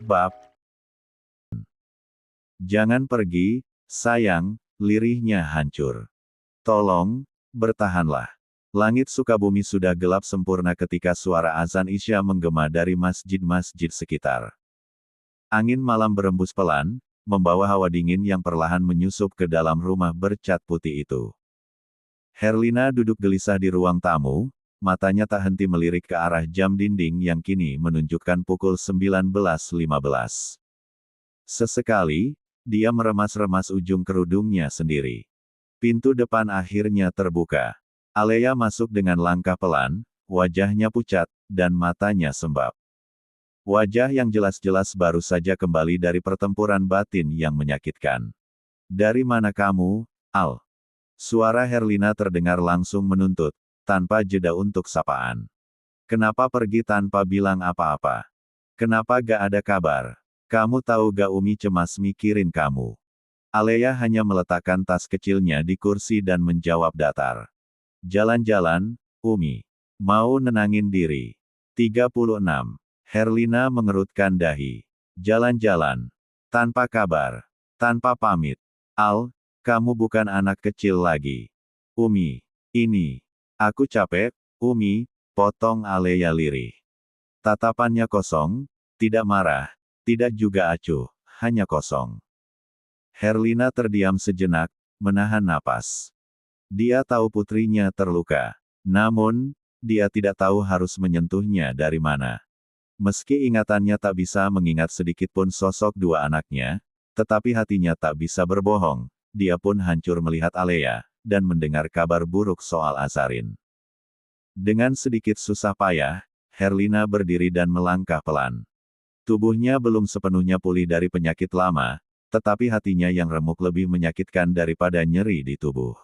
Bab. Jangan pergi, sayang, lirihnya hancur. Tolong, bertahanlah. Langit Sukabumi sudah gelap sempurna ketika suara azan Isya menggema dari masjid-masjid sekitar. Angin malam berembus pelan, membawa hawa dingin yang perlahan menyusup ke dalam rumah bercat putih itu. Herlina duduk gelisah di ruang tamu, matanya tak henti melirik ke arah jam dinding yang kini menunjukkan pukul 19.15. Sesekali, dia meremas-remas ujung kerudungnya sendiri. Pintu depan akhirnya terbuka. Alea masuk dengan langkah pelan, wajahnya pucat, dan matanya sembab. Wajah yang jelas-jelas baru saja kembali dari pertempuran batin yang menyakitkan. "Dari mana kamu, Al?" Suara Herlina terdengar langsung menuntut, tanpa jeda untuk sapaan. "Kenapa pergi tanpa bilang apa-apa? Kenapa gak ada kabar? Kamu tahu gak Umi cemas mikirin kamu." Alea hanya meletakkan tas kecilnya di kursi dan menjawab datar. "Jalan-jalan, Umi. Mau nenangin diri." 36. Herlina mengerutkan dahi. Jalan-jalan. Tanpa kabar. Tanpa pamit. "Al, kamu bukan anak kecil lagi." "Umi. Ini. Aku capek, Umi," potong Alea lirih. Tatapannya kosong, tidak marah, tidak juga acuh, hanya kosong. Herlina terdiam sejenak, menahan napas. Dia tahu putrinya terluka. Namun, dia tidak tahu harus menyentuhnya dari mana. Meski ingatannya tak bisa mengingat sedikitpun sosok dua anaknya, tetapi hatinya tak bisa berbohong, dia pun hancur melihat Alea, dan mendengar kabar buruk soal Azarin. Dengan sedikit susah payah, Herlina berdiri dan melangkah pelan. Tubuhnya belum sepenuhnya pulih dari penyakit lama, tetapi hatinya yang remuk lebih menyakitkan daripada nyeri di tubuh.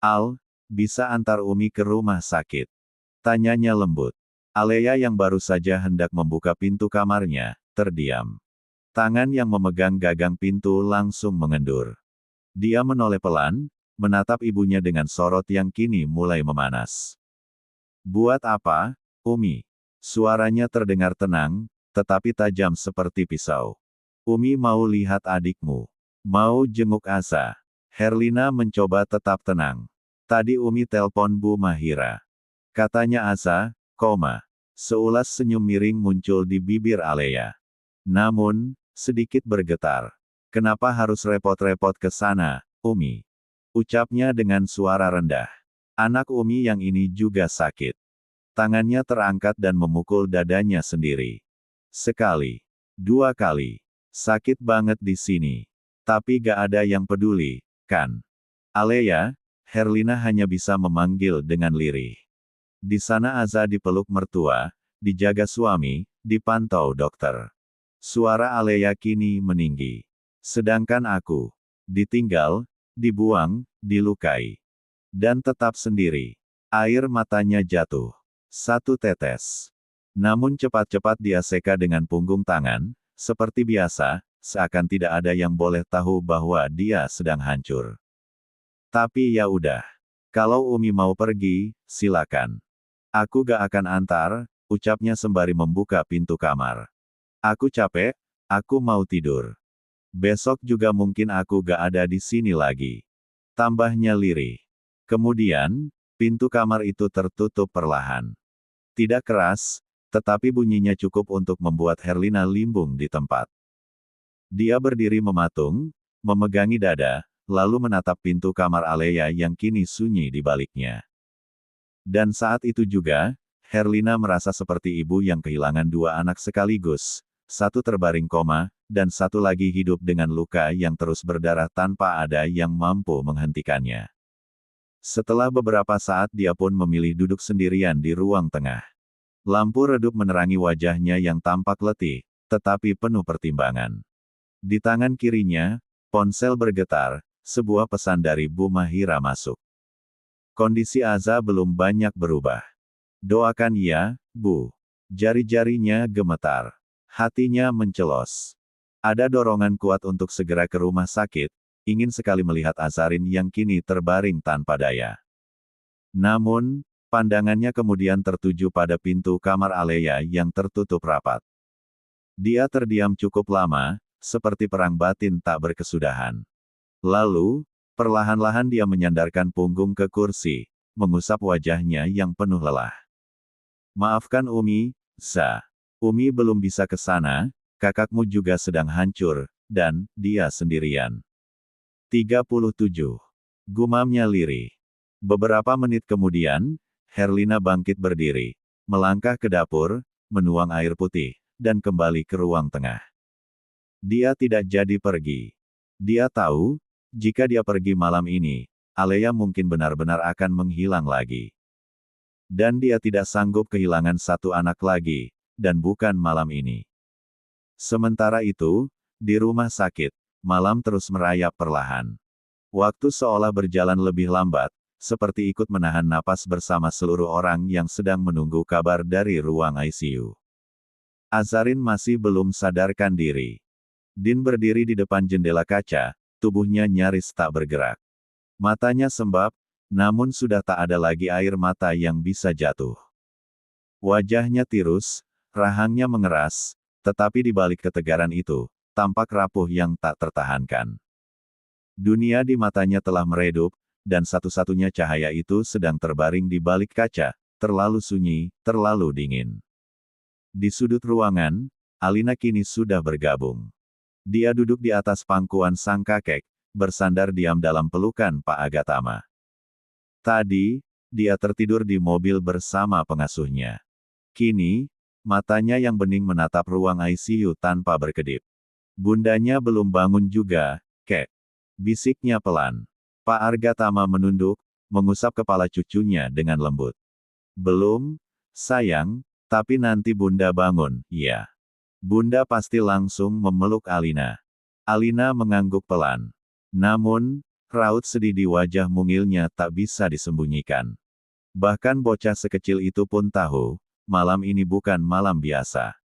"Al, bisa antar Umi ke rumah sakit?" tanyanya lembut. Alea yang baru saja hendak membuka pintu kamarnya, terdiam. Tangan yang memegang gagang pintu langsung mengendur. Dia menoleh pelan, menatap ibunya dengan sorot yang kini mulai memanas. "Buat apa, Umi?" Suaranya terdengar tenang, tetapi tajam seperti pisau. "Umi mau lihat adikmu. Mau jenguk Asa." Herlina mencoba tetap tenang. "Tadi Umi telpon Bu Mahira. Katanya Asa, koma." Seulas senyum miring muncul di bibir Alea. Namun, sedikit bergetar. "Kenapa harus repot-repot ke sana, Umi?" ucapnya dengan suara rendah. "Anak Umi yang ini juga sakit." Tangannya terangkat dan memukul dadanya sendiri. "Sekali. 2 kali. Sakit banget di sini. Tapi gak ada yang peduli, kan?" "Alea," Herlina hanya bisa memanggil dengan lirih. Di sana Aza dipeluk mertua, dijaga suami, dipantau dokter. Suara Alea kini meninggi. "Sedangkan aku, ditinggal, dibuang, dilukai. Dan tetap sendiri." Air matanya jatuh. 1 tetes. Namun cepat-cepat dia seka dengan punggung tangan, seperti biasa, seakan tidak ada yang boleh tahu bahwa dia sedang hancur. "Tapi ya udah. Kalau Umi mau pergi, silakan. Aku gak akan antar," ucapnya sembari membuka pintu kamar. "Aku capek, aku mau tidur. Besok juga mungkin aku gak ada di sini lagi." Tambahnya lirih. Kemudian, pintu kamar itu tertutup perlahan. Tidak keras, tetapi bunyinya cukup untuk membuat Herlina limbung di tempat. Dia berdiri mematung, memegangi dada, lalu menatap pintu kamar Alea yang kini sunyi di baliknya. Dan saat itu juga, Herlina merasa seperti ibu yang kehilangan 2 anak sekaligus, satu terbaring koma, dan satu lagi hidup dengan luka yang terus berdarah tanpa ada yang mampu menghentikannya. Setelah beberapa saat dia pun memilih duduk sendirian di ruang tengah. Lampu redup menerangi wajahnya yang tampak letih, tetapi penuh pertimbangan. Di tangan kirinya, ponsel bergetar, sebuah pesan dari Bu Mahira masuk. Kondisi Aza belum banyak berubah. "Doakan ya, Bu." Jari-jarinya gemetar. Hatinya mencelos. Ada dorongan kuat untuk segera ke rumah sakit, ingin sekali melihat Azarin yang kini terbaring tanpa daya. Namun, pandangannya kemudian tertuju pada pintu kamar Alea yang tertutup rapat. Dia terdiam cukup lama, seperti perang batin tak berkesudahan. Lalu, perlahan-lahan dia menyandarkan punggung ke kursi, mengusap wajahnya yang penuh lelah. Maafkan Umi, Za. Umi belum bisa ke sana, kakakmu juga sedang hancur, dan dia sendirian. 37. Gumamnya lirih. Beberapa menit kemudian, Herlina bangkit berdiri, melangkah ke dapur, menuang air putih, dan kembali ke ruang tengah. Dia tidak jadi pergi. Dia tahu, jika dia pergi malam ini, Alea mungkin benar-benar akan menghilang lagi. Dan dia tidak sanggup kehilangan satu anak lagi, dan bukan malam ini. Sementara itu, di rumah sakit, malam terus merayap perlahan. Waktu seolah berjalan lebih lambat, seperti ikut menahan napas bersama seluruh orang yang sedang menunggu kabar dari ruang ICU. Azarin masih belum sadarkan diri. Din berdiri di depan jendela kaca, tubuhnya nyaris tak bergerak. Matanya sembab, namun sudah tak ada lagi air mata yang bisa jatuh. Wajahnya tirus, rahangnya mengeras, tetapi di balik ketegaran itu, tampak rapuh yang tak tertahankan. Dunia di matanya telah meredup, dan satu-satunya cahaya itu sedang terbaring di balik kaca, terlalu sunyi, terlalu dingin. Di sudut ruangan, Alina kini sudah bergabung. Dia duduk di atas pangkuan sang kakek, bersandar diam dalam pelukan Pak Agatama. Tadi, dia tertidur di mobil bersama pengasuhnya. Kini, matanya yang bening menatap ruang ICU tanpa berkedip. Bundanya belum bangun juga, Kek. Bisiknya pelan. Pak Argatama menunduk, mengusap kepala cucunya dengan lembut. Belum, sayang, tapi nanti Bunda bangun, ya. Bunda pasti langsung memeluk Alina. Alina mengangguk pelan. Namun, raut sedih di wajah mungilnya tak bisa disembunyikan. Bahkan bocah sekecil itu pun tahu, malam ini bukan malam biasa.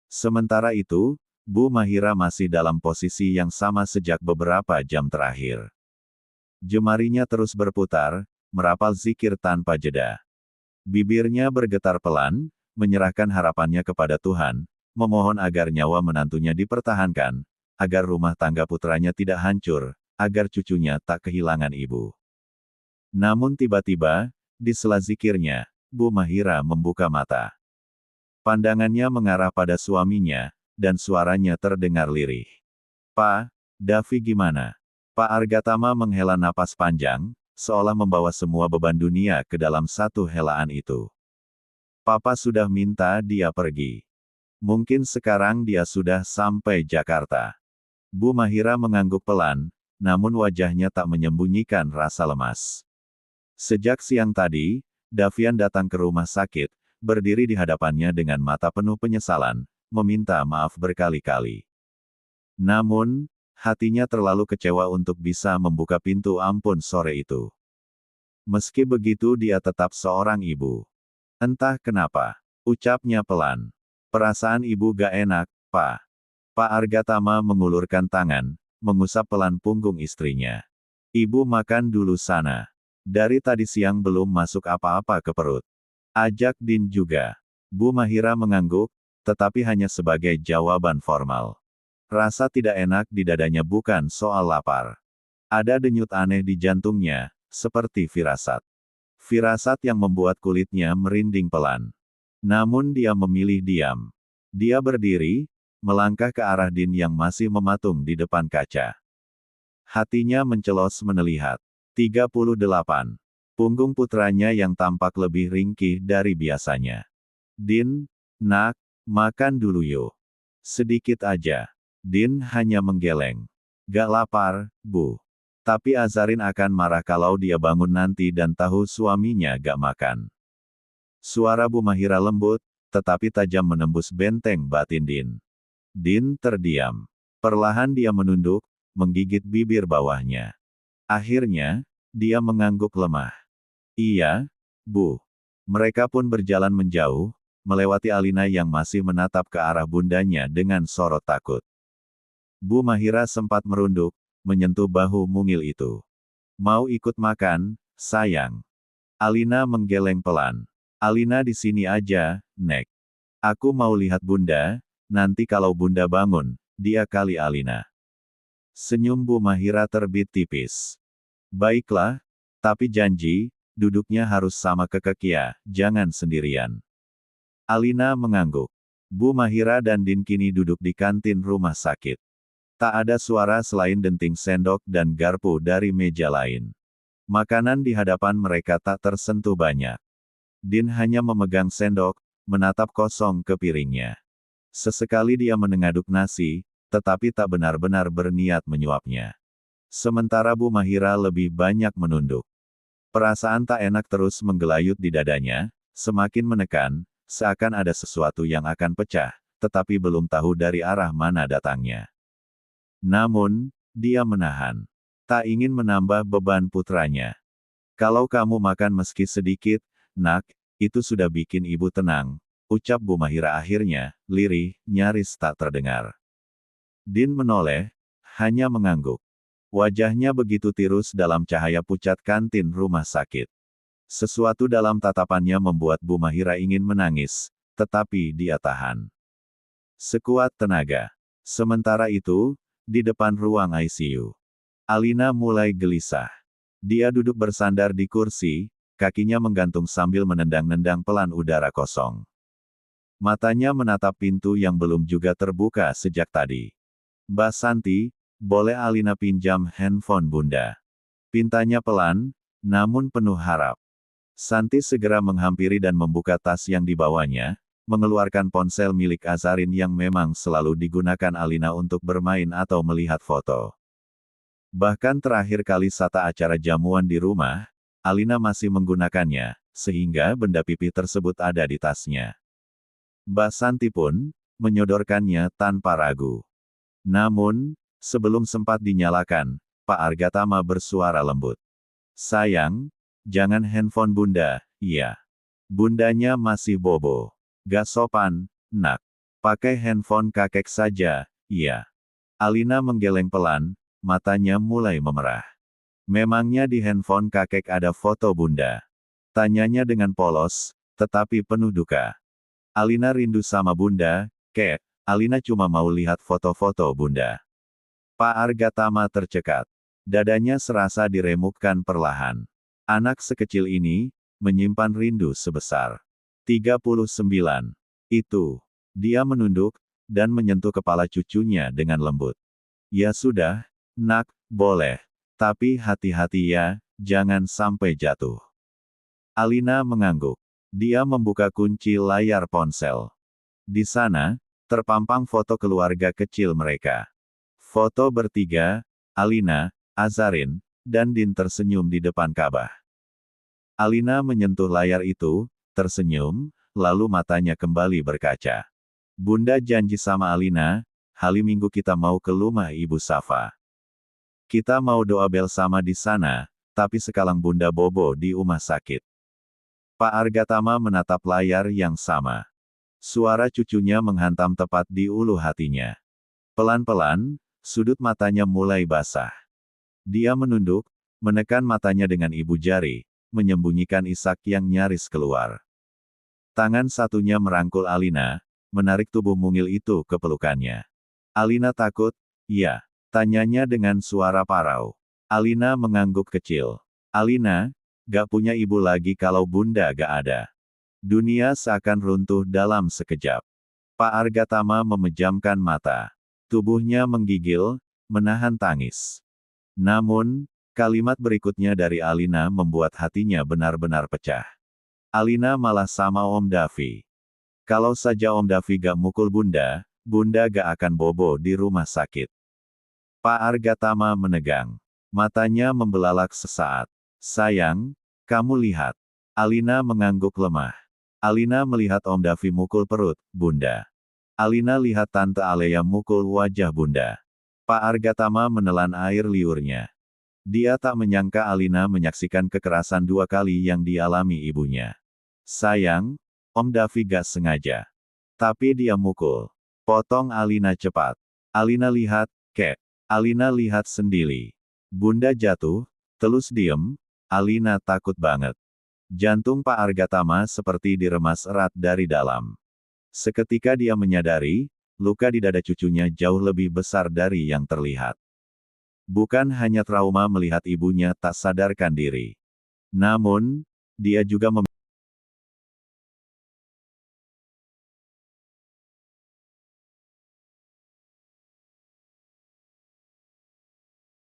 Sementara itu, Bu Mahira masih dalam posisi yang sama sejak beberapa jam terakhir. Jemarinya terus berputar, merapal zikir tanpa jeda. Bibirnya bergetar pelan, menyerahkan harapannya kepada Tuhan, memohon agar nyawa menantunya dipertahankan, agar rumah tangga putranya tidak hancur, agar cucunya tak kehilangan ibu. Namun tiba-tiba, di sela zikirnya, Bu Mahira membuka mata. Pandangannya mengarah pada suaminya, dan suaranya terdengar lirih. Pak, Davi gimana? Pak Argatama menghela napas panjang, seolah membawa semua beban dunia ke dalam satu helaan itu. Papa sudah minta dia pergi. Mungkin sekarang dia sudah sampai Jakarta. Bu Mahira mengangguk pelan, namun wajahnya tak menyembunyikan rasa lemas. Sejak siang tadi, Davian datang ke rumah sakit, berdiri di hadapannya dengan mata penuh penyesalan, meminta maaf berkali-kali. Namun, hatinya terlalu kecewa untuk bisa membuka pintu ampun sore itu. Meski begitu dia tetap seorang ibu. Entah kenapa, ucapnya pelan. Perasaan ibu gak enak, Pak. Pak Argatama mengulurkan tangan, mengusap pelan punggung istrinya. Ibu makan dulu sana. Dari tadi siang belum masuk apa-apa ke perut. Ajak Din juga. Bu Mahira mengangguk, tetapi hanya sebagai jawaban formal. Rasa tidak enak di dadanya bukan soal lapar. Ada denyut aneh di jantungnya, seperti firasat. Firasat yang membuat kulitnya merinding pelan. Namun dia memilih diam. Dia berdiri, melangkah ke arah Din yang masih mematung di depan kaca. Hatinya mencelos menelihat. 38. Punggung putranya yang tampak lebih ringkih dari biasanya. Din, nak, makan dulu yuk. Sedikit aja. Din hanya menggeleng. Gak lapar, Bu. Tapi Azarin akan marah kalau dia bangun nanti dan tahu suaminya gak makan. Suara Bu Mahira lembut, tetapi tajam menembus benteng batin Din. Din terdiam. Perlahan dia menunduk, menggigit bibir bawahnya. Akhirnya, dia mengangguk lemah. Iya, Bu. Mereka pun berjalan menjauh, melewati Alina yang masih menatap ke arah bundanya dengan sorot takut. Bu Mahira sempat merunduk, menyentuh bahu mungil itu. Mau ikut makan, sayang? Alina menggeleng pelan. Alina di sini aja, Nek. Aku mau lihat Bunda, nanti kalau Bunda bangun, dia kali Alina. Senyum Bu Mahira terbit tipis. Baiklah, tapi janji, duduknya harus sama Kekek ya, jangan sendirian. Alina mengangguk. Bu Mahira dan Din kini duduk di kantin rumah sakit. Tak ada suara selain denting sendok dan garpu dari meja lain. Makanan di hadapan mereka tak tersentuh banyak. Din hanya memegang sendok, menatap kosong ke piringnya. Sesekali dia menengaduk nasi, tetapi tak benar-benar berniat menyuapnya. Sementara Bu Mahira lebih banyak menunduk. Perasaan tak enak terus menggelayut di dadanya, semakin menekan, seakan ada sesuatu yang akan pecah, tetapi belum tahu dari arah mana datangnya. Namun, dia menahan. Tak ingin menambah beban putranya. Kalau kamu makan meski sedikit, nak, itu sudah bikin ibu tenang, ucap Bu Mahira akhirnya, lirih, nyaris tak terdengar. Din menoleh, hanya mengangguk. Wajahnya begitu tirus dalam cahaya pucat kantin rumah sakit. Sesuatu dalam tatapannya membuat Bu Mahira ingin menangis, tetapi dia tahan. Sekuat tenaga. Sementara itu, di depan ruang ICU, Alina mulai gelisah. Dia duduk bersandar di kursi, kakinya menggantung sambil menendang-nendang pelan udara kosong. Matanya menatap pintu yang belum juga terbuka sejak tadi. Mbak Santi, boleh Alina pinjam handphone Bunda? Pintanya pelan, namun penuh harap. Santi segera menghampiri dan membuka tas yang dibawanya, mengeluarkan ponsel milik Azarin yang memang selalu digunakan Alina untuk bermain atau melihat foto. Bahkan terakhir kali saat acara jamuan di rumah, Alina masih menggunakannya, sehingga benda pipih tersebut ada di tasnya. Mbak Santi pun menyodorkannya tanpa ragu. Namun, sebelum sempat dinyalakan, Pak Argatama bersuara lembut. Sayang, jangan handphone Bunda, iya. Bundanya masih bobo. Gak sopan, nak. Pakai handphone kakek saja, iya. Alina menggeleng pelan, matanya mulai memerah. Memangnya di handphone kakek ada foto Bunda? Tanyanya dengan polos, tetapi penuh duka. Alina rindu sama Bunda, kek. Alina cuma mau lihat foto-foto Bunda. Pak Argatama tercekat. Dadanya serasa diremukkan perlahan. Anak sekecil ini, menyimpan rindu sebesar 39. Itu. Dia menunduk, dan menyentuh kepala cucunya dengan lembut. Ya sudah, nak, boleh. Tapi hati-hati ya, jangan sampai jatuh. Alina mengangguk. Dia membuka kunci layar ponsel. Di sana, terpampang foto keluarga kecil mereka. Foto bertiga, Alina, Azarin, dan Din tersenyum di depan Ka'bah. Alina menyentuh layar itu, tersenyum, lalu matanya kembali berkaca. Bunda janji sama Alina, hari Minggu kita mau ke rumah Ibu Safa. Kita mau doa bersama di sana, tapi sekarang Bunda bobo di rumah sakit. Pak Argatama menatap layar yang sama. Suara cucunya menghantam tepat di ulu hatinya. Pelan-pelan, sudut matanya mulai basah. Dia menunduk, menekan matanya dengan ibu jari, menyembunyikan isak yang nyaris keluar. Tangan satunya merangkul Alina, menarik tubuh mungil itu ke pelukannya. Alina takut, ya, tanyanya dengan suara parau. Alina mengangguk kecil. Alina, gak punya ibu lagi kalau Bunda gak ada. Dunia seakan runtuh dalam sekejap. Pak Argatama memejamkan mata. Tubuhnya menggigil, menahan tangis. Namun, kalimat berikutnya dari Alina membuat hatinya benar-benar pecah. Alina malah sama Om Davi. Kalau saja Om Davi gak mukul Bunda, Bunda gak akan bobo di rumah sakit. Pak Argatama menegang. Matanya membelalak sesaat. Sayang, kamu lihat. Alina mengangguk lemah. Alina melihat Om Davi mukul perut Bunda. Alina lihat Tante Alea mukul wajah Bunda. Pak Argatama menelan air liurnya. Dia tak menyangka Alina menyaksikan kekerasan 2 kali yang dialami ibunya. Sayang, Om Davi gak sengaja. Tapi dia mukul. Potong Alina cepat. Alina lihat, kek. Alina lihat sendiri. Bunda jatuh, telus diem. Alina takut banget. Jantung Pak Argatama seperti diremas erat dari dalam. Seketika dia menyadari, luka di dada cucunya jauh lebih besar dari yang terlihat. Bukan hanya trauma melihat ibunya tak sadarkan diri. Namun, dia juga